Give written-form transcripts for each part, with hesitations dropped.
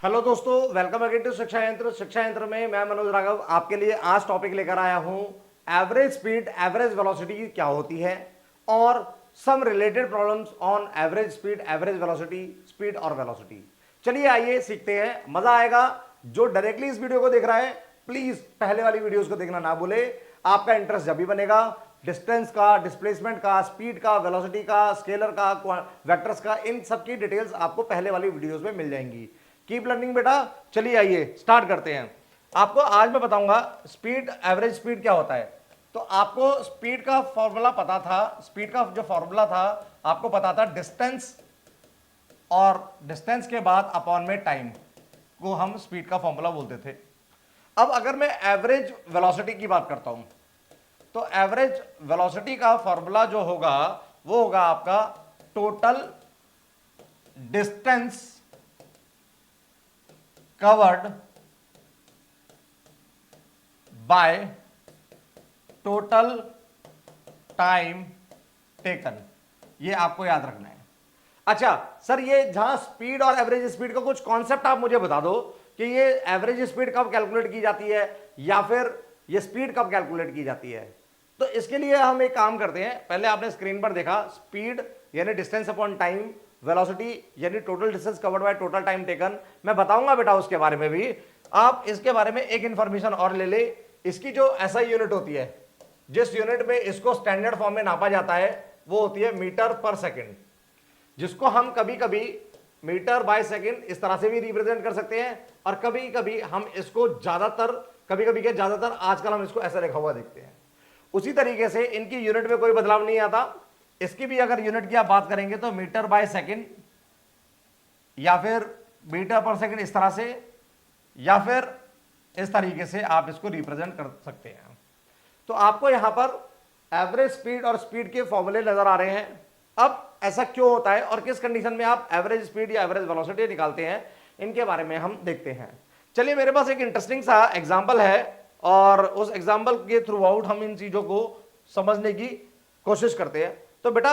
Hello दोस्तों, welcome again to शिक्षा यंत्र। शिक्षा यंत्र में मैं मनोज राघव आपके लिए आज टॉपिक लेकर आया हूं एवरेज स्पीड एवरेज वेलोसिटी क्या होती है और some related problems on average speed average velocity speed और वेलोसिटी। चलिए आइए सीखते हैं, मजा आएगा। जो डायरेक्टली इस वीडियो को देख रहा है प्लीज पहले वाली वीडियोस को देखना ना भूले। आपका इंटरेस्ट जब भी बनेगा डिस्टेंस का, डिस्प्लेसमेंट का, स्पीड का, वेलोसिटी का, स्केलर का, वेक्टर्स का, इन सब की डिटेल्स आपको पहले वाली वीडियोस में मिल जाएंगी। कीप लर्निंग बेटा। चलिए आइए स्टार्ट करते हैं। आपको आज मैं बताऊंगा स्पीड एवरेज स्पीड क्या होता है। तो आपको स्पीड का फॉर्मूला पता था, स्पीड का जो फॉर्मूला था आपको पता था डिस्टेंस, और डिस्टेंस के बाद अपॉन में टाइम को हम स्पीड का फॉर्मूला बोलते थे। अब अगर मैं एवरेज वेलोसिटी की बात करता हूं तो एवरेज वेलोसिटी का फॉर्मूला जो होगा वो होगा आपका total distance covered by total time taken. ये आपको याद रखना है। अच्छा सर, ये जहां स्पीड और एवरेज स्पीड का कुछ कॉन्सेप्ट आप मुझे बता दो कि ये एवरेज स्पीड कब कैलकुलेट की जाती है या फिर ये स्पीड कब कैलकुलेट की जाती है। तो इसके लिए हम एक काम करते हैं। पहले आपने स्क्रीन पर देखा स्पीड यानी डिस्टेंस अपॉन टाइम, वेलोसिटी यानी total distance covered by total time taken. मैं बताऊंगा बेटा उसके बारे में भी। आप इसके बारे में एक इंफॉर्मेशन और ले ले। इसकी जो एसआई यूनिट होती है, जिस यूनिट में इसको स्टैंडर्ड फॉर्म में नापा जाता है वो होती है मीटर पर सेकेंड, जिसको हम कभी कभी मीटर बाय सेकेंड इस तरह से भी रिप्रेजेंट कर सकते हैं और कभी कभी हम इसको ज्यादातर, कभी कभी क्या ज्यादातर आजकल हम इसको ऐसा लिखा हुआ देखते हैं। उसी तरीके से इनकी यूनिट में कोई बदलाव नहीं आता। इसकी भी अगर यूनिट की आप बात करेंगे तो मीटर बाय सेकेंड या फिर मीटर पर सेकेंड इस तरह से, या फिर इस तरीके से आप इसको रिप्रेजेंट कर सकते हैं। तो आपको यहां पर एवरेज स्पीड और स्पीड के फॉर्मूले नजर आ रहे हैं। अब ऐसा क्यों होता है और किस कंडीशन में आप एवरेज स्पीड या एवरेज वेलोसिटी निकालते हैं, इनके बारे में हम देखते हैं। चलिए, मेरे पास एक इंटरेस्टिंग सा एग्जांपल है और उस एग्जांपल के थ्रू आउट हम इन चीजों को समझने की कोशिश करते हैं। तो बेटा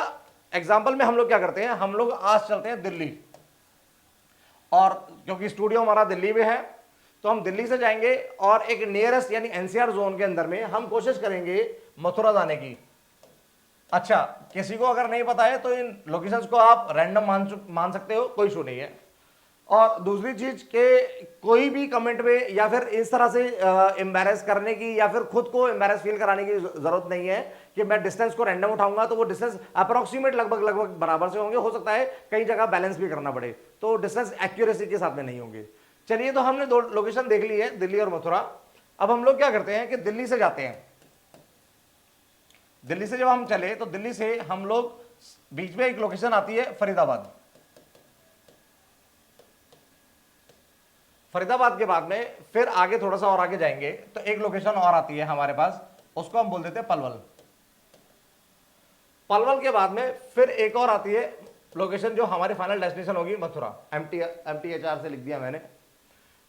एग्जांपल में हम लोग क्या करते हैं, हम लोग आज चलते हैं दिल्ली, और क्योंकि स्टूडियो हमारा दिल्ली में है तो हम दिल्ली से जाएंगे और एक नियरेस्ट यानी एनसीआर जोन के अंदर में हम कोशिश करेंगे मथुरा जाने की। अच्छा, किसी को अगर नहीं पता है तो इन लोकेशंस को आप रैंडम मान सकते हो, कोई इशू नहीं है। और दूसरी चीज के कोई भी कमेंट में या फिर इस तरह से एम्बैरेस करने की या फिर खुद को एम्बैरेस फील कराने की जरूरत नहीं है कि मैं डिस्टेंस को रैंडम उठाऊंगा तो वो डिस्टेंस अप्रोक्सीमेट लगभग लगभग बराबर से होंगे। हो सकता है कई जगह बैलेंस भी करना पड़े, तो डिस्टेंस एक्यूरेसी के साथ में नहीं होंगे। चलिए, तो हमने दो लोकेशन देख ली है, दिल्ली और मथुरा। अब हम लोग क्या करते हैं कि दिल्ली से जाते हैं। दिल्ली से जब हम चले तो दिल्ली से हम लोग बीच में एक लोकेशन आती है फरीदाबाद। फरीदाबाद के बाद में फिर आगे थोड़ा सा और आगे जाएंगे तो एक लोकेशन और आती है हमारे पास, उसको हम बोल देते हैं पलवल। पलवल के बाद में फिर एक और आती है लोकेशन जो हमारी फाइनल डेस्टिनेशन होगी मथुरा। MTHR से लिख दिया मैंने।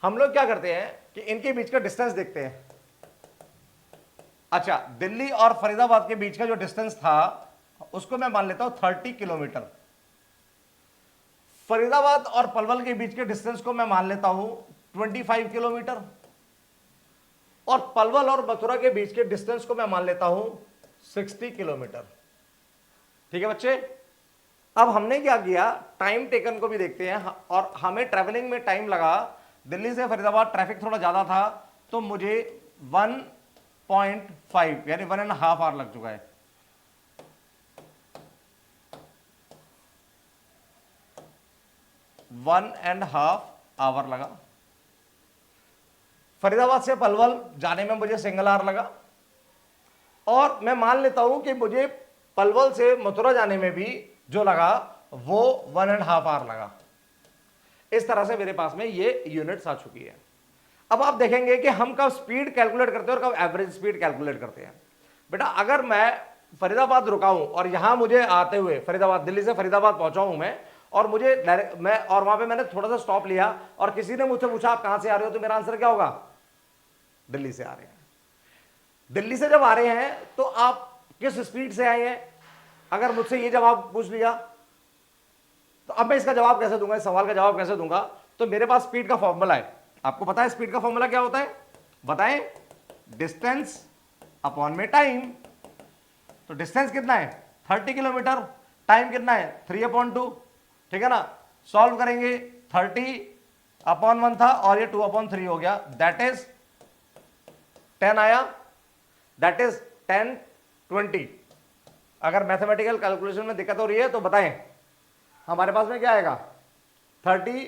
हम लोग क्या करते हैं कि इनके बीच का डिस्टेंस देखते हैं। अच्छा, दिल्ली और फरीदाबाद के बीच का जो डिस्टेंस था उसको मैं मान लेता हूं 30 किलोमीटर। फरीदाबाद और पलवल के बीच के डिस्टेंस को मैं मान लेता हूं 25 किलोमीटर, और पलवल और मथुरा के बीच के डिस्टेंस को मैं मान लेता हूं 60 किलोमीटर। ठीक है बच्चे। अब हमने क्या किया, टाइम टेकन को भी देखते हैं। और हमें ट्रेवलिंग में टाइम लगा, दिल्ली से फरीदाबाद ट्रैफिक थोड़ा ज्यादा था तो मुझे 1.5 यानी 1.5 आवर लग चुका है। वन एंड हाफ आवर लगा। फरीदाबाद से पलवल जाने में मुझे सिंगल आवर लगा, और मैं मान लेता हूं कि मुझे पलवल से मथुरा जाने में भी जो लगा वो 1.5 आवर लगा। इस तरह से मेरे पास में ये यूनिट्स आ चुकी है। अब आप देखेंगे कि हम कब स्पीड कैलकुलेट करते हैं और कब एवरेज स्पीड कैलकुलेट करते हैं। बेटा अगर मैं फरीदाबाद रुका हूं और यहां मुझे आते हुए फरीदाबाद, दिल्ली से फरीदाबाद पहुंचा हूं मैं, और मुझे डायरेक्ट मैं और वहां पे मैंने थोड़ा सा स्टॉप लिया और किसी ने मुझसे पूछा आप कहां से आ रहे हो, तो मेरा आंसर क्या होगा, दिल्ली से आ रहे हैं। दिल्ली से जब आ रहे हैं तो आप किस स्पीड से आए हैं, अगर मुझसे ये जवाब पूछ लिया तो अब मैं इसका जवाब कैसे दूंगा, इस सवाल का जवाब कैसे दूंगा। तो मेरे पास स्पीड का फॉर्मूला है, आपको पता है स्पीड का फॉर्मूला क्या होता है, बताएं, डिस्टेंस अपॉन में टाइम। तो डिस्टेंस कितना है 30 किलोमीटर, टाइम कितना है 3/2, ठीक है ना। सॉल्व करेंगे, 30/1 था और ये 2/3 हो गया, दैट इज 10 आया, दैट इज 10 20। अगर मैथमेटिकल कैलकुलेशन में दिक्कत हो रही है तो बताएं, हमारे पास में क्या आएगा, 30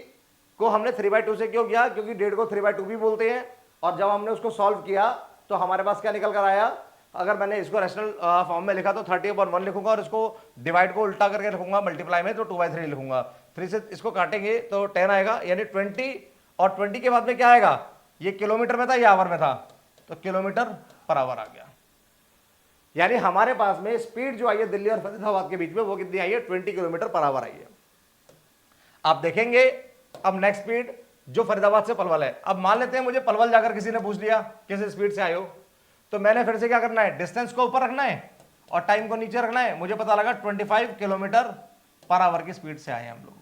को हमने 3/2 से क्यों किया, क्योंकि 1.5 को 3/2 भी बोलते हैं, और जब हमने उसको सॉल्व किया तो हमारे पास क्या निकल कर आया, अगर मैंने इसको रैशनल फॉर्म में लिखा तो 30/1 लिखूंगा और इसको डिवाइड को उल्टा करके लिखूंगा मल्टीप्लाई में तो 2/3 लिखूंगा, 3 से इसको काटेंगे तो 10 आएगा, यानी 20, और 20 के बाद में क्या आएगा, ये किलोमीटर में था या आवर में था, तो किलोमीटर पर आवर आ गया। यानी हमारे पास में स्पीड जो आई है दिल्ली और फरीदाबाद के बीच में वो कितनी आई है, 20 किलोमीटर पर आवर आई है। आप देखेंगे अब नेक्स्ट स्पीड जो फरीदाबाद से पलवल है। अब मान लेते हैं मुझे पलवल जाकर किसी ने पूछ लिया किस स्पीड से आए हो, तो मैंने फिर से क्या करना है, डिस्टेंस को ऊपर रखना है और टाइम को नीचे रखना है। मुझे पता लगा 25 किलोमीटर पर आवर की स्पीड से आए हम लोग।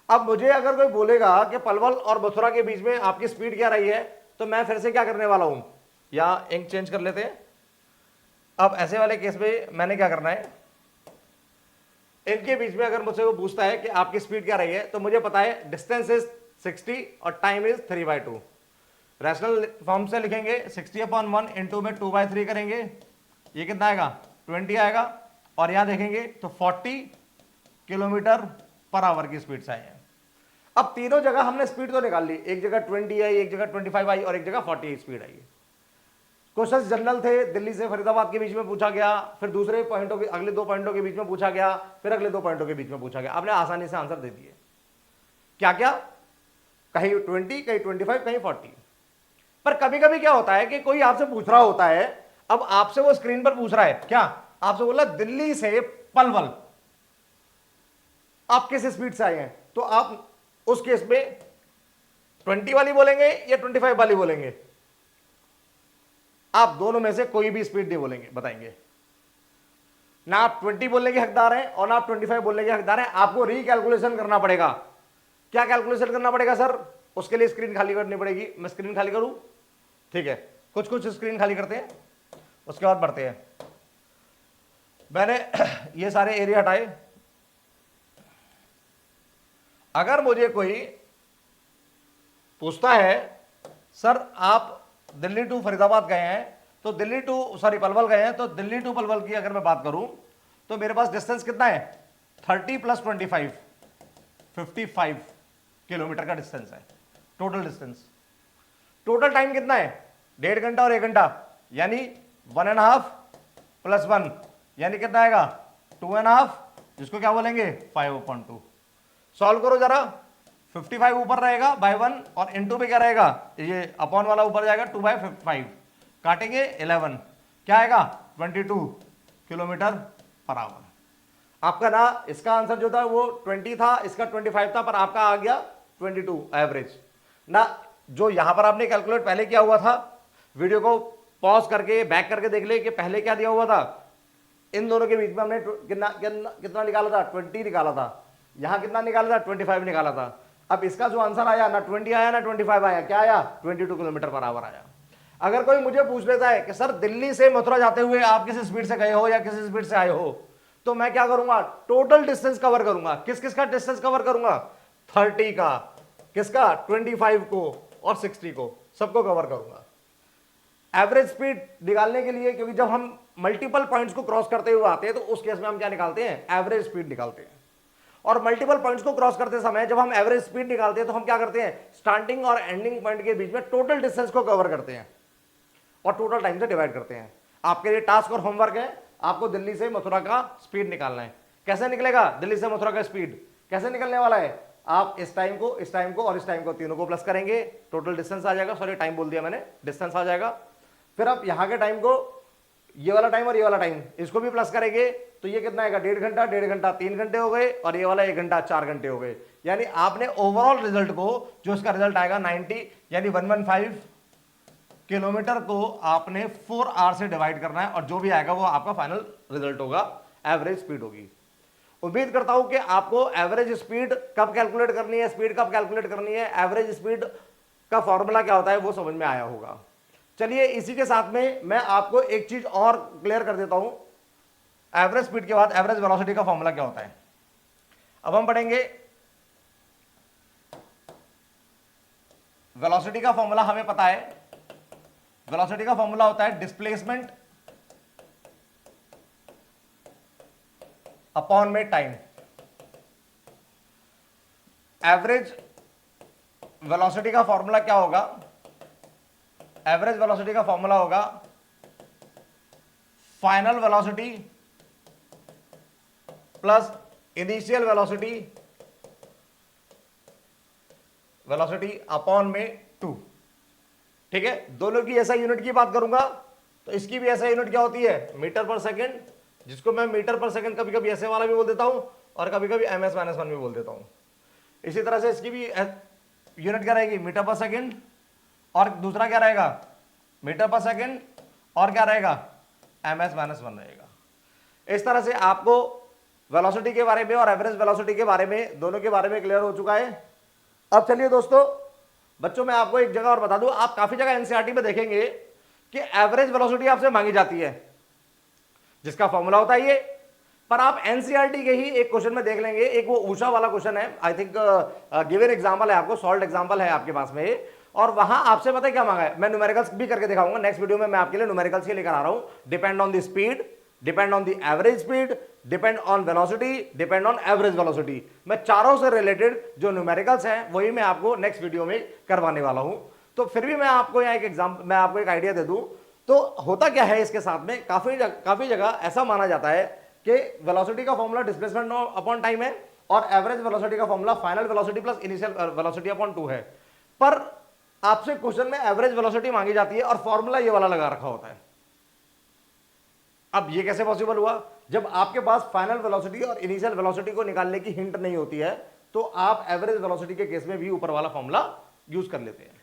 अब मुझे अगर कोई बोलेगा कि पलवल और मथुरा के बीच में आपकी स्पीड क्या रही है, तो मैं फिर से क्या करने वाला हूं, या इंक चेंज कर लेते हैं। अब ऐसे वाले केस में मैंने क्या करना है, इनके बीच में अगर मुझसे वो पूछता है कि आपकी स्पीड क्या रही है, तो मुझे पता है डिस्टेंस इज 60 और टाइम इज 3/2। रैशनल फॉर्म से लिखेंगे 60/1 इंटू में 2/3 करेंगे, ये कितना आएगा 20 आएगा, और यहां देखेंगे तो 40 किलोमीटर पर आवर की स्पीड से आए हैं। अब तीनों जगह हमने स्पीड तो निकाल ली, एक जगह 20 आई, एक जगह 25 आई और एक जगह 40 स्पीड आई। क्वेश्चन जनरल थे, दिल्ली से फरीदाबाद के बीच में पूछा गया, फिर दूसरे पॉइंटों के अगले 2 पॉइंटों के बीच में पूछा गया, फिर अगले 2 पॉइंटों के बीच में पूछा गया। आपने आसानी से आंसर दे दिए, क्या क्या, कहीं 20, कहीं 25, कहीं 40। पर कभी कभी क्या होता है कि कोई आपसे पूछ रहा होता है, अब आपसे वो स्क्रीन पर पूछ रहा है, क्या आपसे बोला दिल्ली से पलवल आप किस स्पीड से आए हैं, तो आप उस केस में 20 वाली बोलेंगे या 25 वाली बोलेंगे, आप दोनों में से कोई भी स्पीड नहीं बोलेंगे, बताएंगे ना। आप 20 बोलने के हकदार हैं और ना आप 25 बोलने के हकदार हैं। आपको रिकैलकुलेशन करना पड़ेगा। क्या कैलकुलेशन करना पड़ेगा सर, उसके लिए स्क्रीन खाली करनी पड़ेगी। मैं स्क्रीन खाली करूं, ठीक है, कुछ कुछ स्क्रीन खाली करते हैं, उसके बाद बढ़ते हैं। मैंने ये सारे एरिया हटाए। अगर मुझे कोई पूछता है सर आप दिल्ली टू फरीदाबाद गए हैं, तो दिल्ली टू पलवल गए हैं, तो दिल्ली टू पलवल की अगर मैं बात करूं तो मेरे पास डिस्टेंस कितना है 30 + 25 55 किलोमीटर का डिस्टेंस है, टोटल डिस्टेंस। टोटल टाइम कितना है 1.5 घंटा और 1 घंटा, यानी 1.5 + 1 यानी कितना आएगा 2.5, जिसको क्या बोलेंगे 5/2। सॉल्व करो जरा, 55 ऊपर रहेगा बाय 1 और इनटू पे क्या रहेगा, ये अपॉन वाला ऊपर जाएगा 2/5, काटेंगे 11, क्या आएगा 22 किलोमीटर पर आवर। आपका ना इसका आंसर जो था वो 20 था, इसका 25 था, पर आपका आ गया 22 एवरेज ना। जो यहां पर आपने कैलकुलेट पहले किया हुआ था, वीडियो को पॉज करके बैक करके देख ले कि पहले क्या दिया हुआ था। इन दोनों के बीच में हमने कितना निकाला था 20 निकाला था, यहां कितना निकाला था 25 निकाला था। अब इसका जो आंसर आया ना 20 आया ना 25 आया, क्या आया 22 किलोमीटर पर आवर आया। अगर कोई मुझे पूछ लेता है कि सर दिल्ली से मथुरा जाते हुए आप किस स्पीड से गए हो या किस स्पीड से आए हो, तो मैं क्या करूंगा, टोटल डिस्टेंस कवर करूंगा। किस किस का डिस्टेंस कवर करूंगा, 30 का, किसका 25 को और 60 को, सबको कवर करूंगा। एवरेज स्पीड निकालने के लिए, क्योंकि जब हम मल्टीपल पॉइंट्स को क्रॉस करते हुए आते हैं तो उस केस में हम क्या निकालते हैं, एवरेज स्पीड निकालते हैं। और मल्टीपल पॉइंट्स को क्रॉस करते समय जब हम एवरेज स्पीड निकालते हैं तो हम क्या करते हैं, स्टार्टिंग और एंडिंग पॉइंट के बीच में टोटल डिस्टेंस को कवर करते हैं और टोटल टाइम से डिवाइड करते हैं। आपके लिए टास्क और होमवर्क है, आपको दिल्ली से मथुरा का स्पीड निकालना है। कैसे निकलेगा दिल्ली से मथुरा का स्पीड, कैसे निकलने वाला है, आप इस टाइम को, इस टाइम को और इस टाइम को तीनों को प्लस करेंगे, टोटल डिस्टेंस आ जाएगा, सॉरी टाइम बोल दिया मैंने, डिस्टेंस आ जाएगा। फिर आप यहां के टाइम को, ये वाला टाइम और ये वाला टाइम, इसको भी प्लस करेंगे, तो ये कितना आएगा 1.5 घंटा, 1.5 घंटा 3 घंटे हो गए, और ये वाला 1 घंटा 4 घंटे हो गए। यानी आपने ओवरऑल रिजल्ट को, जो इसका रिजल्ट आएगा 90 यानी 115 किलोमीटर को आपने 4 आवर से डिवाइड करना है, और जो भी आएगा वो आपका फाइनल रिजल्ट होगा, एवरेज स्पीड होगी। उम्मीद करता हूं कि आपको एवरेज स्पीड कब कैलकुलेट करनी है, स्पीड कब कैलकुलेट करनी है, एवरेज स्पीड का फॉर्मूला क्या होता है वो समझ में आया होगा। चलिए इसी के साथ में मैं आपको एक चीज और क्लियर कर देता हूं। एवरेज स्पीड के बाद एवरेज वेलोसिटी का फॉर्मूला क्या होता है। अब हम पढ़ेंगे वेलोसिटी का फॉर्मूला। हमें पता है वेलोसिटी का फॉर्मूला होता है डिस्प्लेसमेंट अपॉन में टाइम। एवरेज वेलोसिटी का फॉर्मूला क्या होगा, एवरेज वेलोसिटी का फॉर्मूला होगा final velocity plus initial velocity upon में 2। ठीक है, दोनों की ऐसा यूनिट की बात करूंगा तो इसकी भी ऐसा यूनिट क्या होती है, मीटर पर सेकंड, जिसको मैं मीटर पर सेकंड कभी कभी ऐसे वाला भी बोल देता हूं और कभी कभी ms-1 भी बोल देता हूं। इसी तरह से इसकी भी यूनिट क्या रहेगी, मीटर पर सेकंड, और दूसरा क्या रहेगा मीटर पर सेकंड, और क्या रहेगा ms-1 रहेगा। इस तरह से आपको वेलोसिटी के बारे में और एवरेज वेलोसिटी के बारे में, दोनों के बारे में क्लियर हो चुका है। अब चलिए दोस्तों, बच्चों मैं आपको एक जगह और बता दूं, आप काफी जगह एनसीईआरटी में देखेंगे कि एवरेज वेलोसिटी आपसे मांगी जाती है जिसका फॉर्मूला होता है ये, पर आप एनसीईआरटी के ही एक क्वेश्चन में देख लेंगे, एक वो ऊषा वाला क्वेश्चन है, आई थिंक गिवन एग्जांपल है आपको, सॉल्व एग्जांपल है आपके पास में, और वहां आपसे पता है क्या मांगा है, मैं न्यूमेरिकल्स भी करके दिखाऊंगा नेक्स्ट वीडियो में, मैं आपके लिए न्यूमेरिकल्स के लेकर आ रहा हूं। Depend on the speed, depend on the average speed, depend on velocity, depend on average velocity. मैं चारों से रिलेटेड जो न्यूमेरिकल्स हैं वही मैं आपको नेक्स्ट वीडियो में करवाने वाला हूं। तो फिर भी मैं आपको यहाँ एक एग्जाम्पल, मैं आपको एक आइडिया दे दूं तो होता क्या है इसके साथ में, काफी जगह ऐसा माना जाता है कि वेलोसिटी का फॉर्मूला डिस्प्लेसमेंट अपॉन टाइम है और एवरेज वेलोसिटी का formula final velocity plus initial velocity upon 2 है, पर आपसे क्वेश्चन में एवरेज वेलोसिटी मांगी जाती है और फॉर्मूला ये वाला लगा रखा होता है। अब ये कैसे पॉसिबल हुआ, जब आपके पास फाइनल वेलोसिटी और इनिशियल वेलोसिटी को निकालने की हिंट नहीं होती है तो आप एवरेज वेलोसिटी के केस में भी ऊपर वाला फॉर्मूला यूज कर लेते हैं।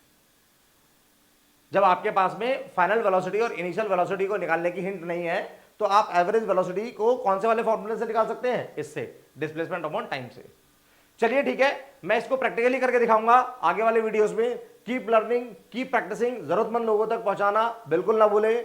जब आपके पास में फाइनल वेलोसिटी और इनिशियल वेलोसिटी को निकालने की हिंट नहीं है तो आप एवरेज वेलोसिटी को कौन से वाले फॉर्मूले से निकाल सकते हैं, इससे, डिस्प्लेसमेंट अपॉन टाइम से। चलिए ठीक है, मैं इसको प्रैक्टिकली करके दिखाऊंगा आगे वाले वीडियोस में। कीप लर्निंग, कीप प्रैक्टिसिंग, जरूरतमंद लोगों तक पहुंचाना बिल्कुल ना भूलें।